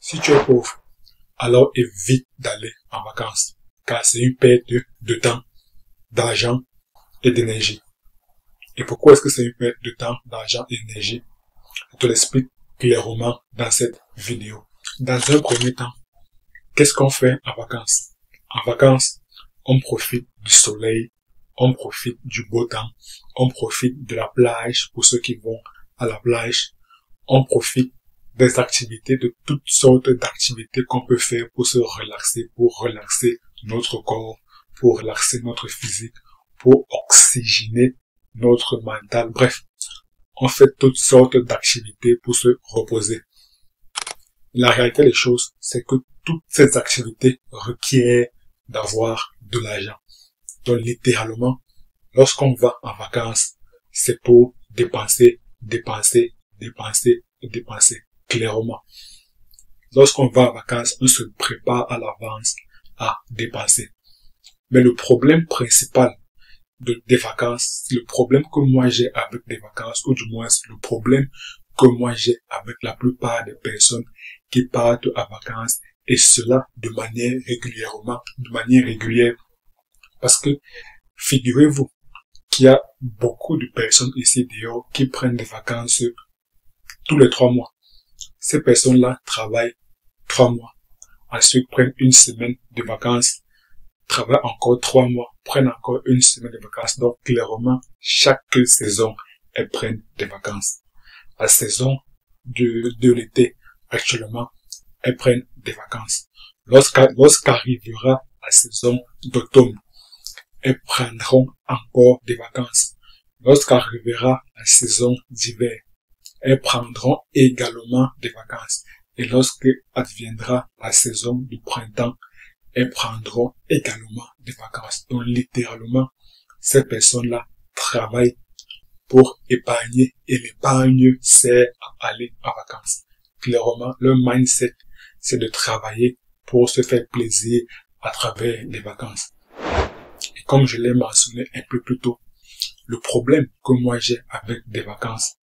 Si tu es pauvre, alors évite d'aller en vacances, car c'est une perte de temps, d'argent et d'énergie. Et pourquoi est-ce que c'est une perte de temps, d'argent et d'énergie? Je te l'explique clairement dans cette vidéo. Dans un premier temps, qu'est-ce qu'on fait en vacances? En vacances, on profite du soleil, on profite du beau temps, on profite de la plage pour ceux qui vont à la plage, on profite des activités, de toutes sortes d'activités qu'on peut faire pour se relaxer, pour relaxer notre corps, pour relaxer notre physique, pour oxygéner notre mental. Bref, on fait toutes sortes d'activités pour se reposer. La réalité des choses, c'est que toutes ces activités requièrent d'avoir de l'argent. Donc littéralement, lorsqu'on va en vacances, c'est pour dépenser, dépenser, dépenser et dépenser. Clairement. Lorsqu'on va en vacances, on se prépare à l'avance à dépenser. Mais le problème principal des vacances, le problème que moi j'ai avec les vacances, ou du moins le problème que moi j'ai avec la plupart des personnes qui partent en vacances, et cela de manière régulière, parce que figurez-vous qu'il y a beaucoup de personnes ici dehors qui prennent des vacances tous les 3 mois. Ces personnes-là travaillent 3 mois, ensuite prennent une semaine de vacances, travaillent encore 3 mois, prennent encore une semaine de vacances. Donc clairement, chaque saison, elles prennent des vacances. La saison de l'été, actuellement, elles prennent des vacances. Lorsqu'arrivera la saison d'automne, elles prendront encore des vacances. Lorsqu'arrivera la saison d'hiver, elles prendront également des vacances. Et lorsque adviendra la saison du printemps, elles prendront également des vacances. Donc littéralement, ces personnes-là travaillent pour épargner et l'épargne sert à aller en vacances. Clairement, leur mindset, c'est de travailler pour se faire plaisir à travers les vacances. Et comme je l'ai mentionné un peu plus tôt, le problème que moi j'ai avec des vacances,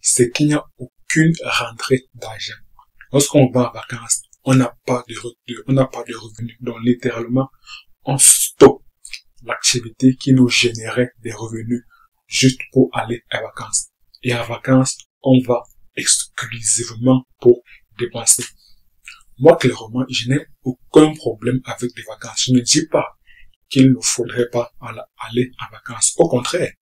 c'est qu'il n'y a aucune rentrée d'argent. Lorsqu'on va en vacances, on n'a pas de revenus. Donc, littéralement, on stoppe l'activité qui nous générait des revenus juste pour aller en vacances. Et en vacances, on va exclusivement pour dépenser. Moi, clairement, je n'ai aucun problème avec les vacances. Je ne dis pas qu'il ne faudrait pas aller en vacances. Au contraire,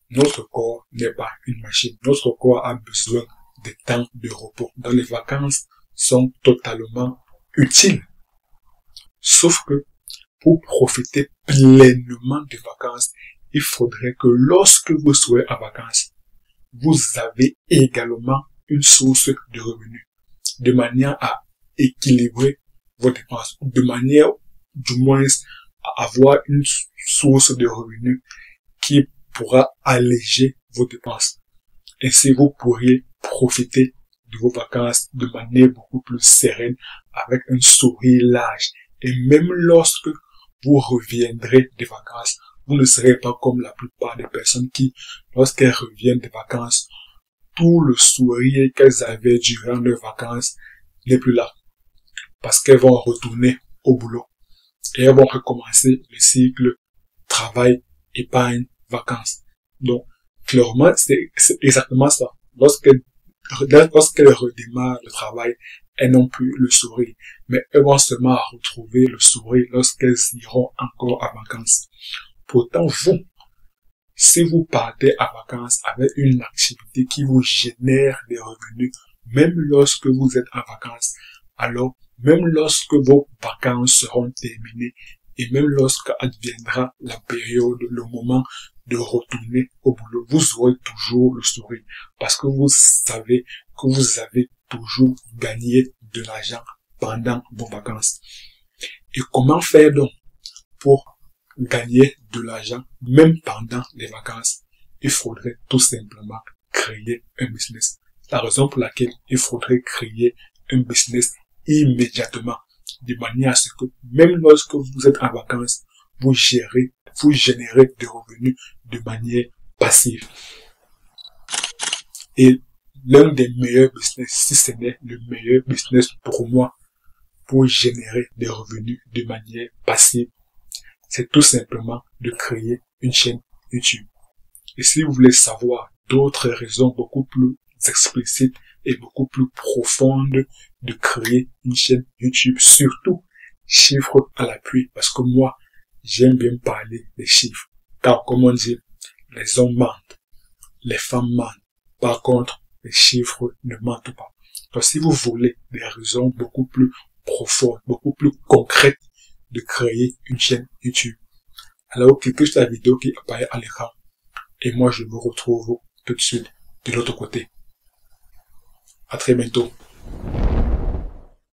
notre corps n'est pas une machine. Notre corps a besoin de temps de repos. Donc les vacances sont totalement utiles. Sauf que pour profiter pleinement des vacances, il faudrait que lorsque vous soyez en vacances, vous avez également une source de revenus, de manière à équilibrer vos dépenses, de manière du moins à avoir une source de revenus qui pourra alléger vos dépenses. Ainsi, vous pourriez profiter de vos vacances de manière beaucoup plus sereine, avec un sourire large. Et même lorsque vous reviendrez des vacances, vous ne serez pas comme la plupart des personnes qui, lorsqu'elles reviennent des vacances, tout le sourire qu'elles avaient durant leurs vacances n'est plus là. Parce qu'elles vont retourner au boulot. Et elles vont recommencer le cycle travail, épargne, vacances. Donc, clairement, c'est exactement ça. Lorsqu'elles redémarrent le travail, elles n'ont plus le sourire. Mais elles vont seulement retrouver le sourire lorsqu'elles iront encore en vacances. Pourtant, vous, si vous partez en vacances avec une activité qui vous génère des revenus, même lorsque vous êtes en vacances, alors, même lorsque vos vacances seront terminées, et même lorsque adviendra la période, le moment de retourner au boulot, vous aurez toujours le sourire. Parce que vous savez que vous avez toujours gagné de l'argent pendant vos vacances. Et comment faire donc pour gagner de l'argent même pendant les vacances? Il faudrait tout simplement créer un business. La raison pour laquelle il faudrait créer un business immédiatement, de manière à ce que même lorsque vous êtes en vacances, vous générez des revenus de manière passive. Et l'un des meilleurs business, si ce n'est le meilleur business pour moi, pour générer des revenus de manière passive, c'est tout simplement de créer une chaîne YouTube. Et si vous voulez savoir d'autres raisons beaucoup plus explicites et beaucoup plus profondes de créer une chaîne YouTube, surtout chiffres à l'appui, parce que moi, j'aime bien parler des chiffres. Car, comme on dit, les hommes mentent, les femmes mentent. Par contre, les chiffres ne mentent pas. Donc, si vous voulez des raisons beaucoup plus profondes, beaucoup plus concrètes de créer une chaîne YouTube, alors cliquez sur la vidéo qui apparaît à l'écran. Et moi, je vous retrouve tout de suite de l'autre côté. À très bientôt.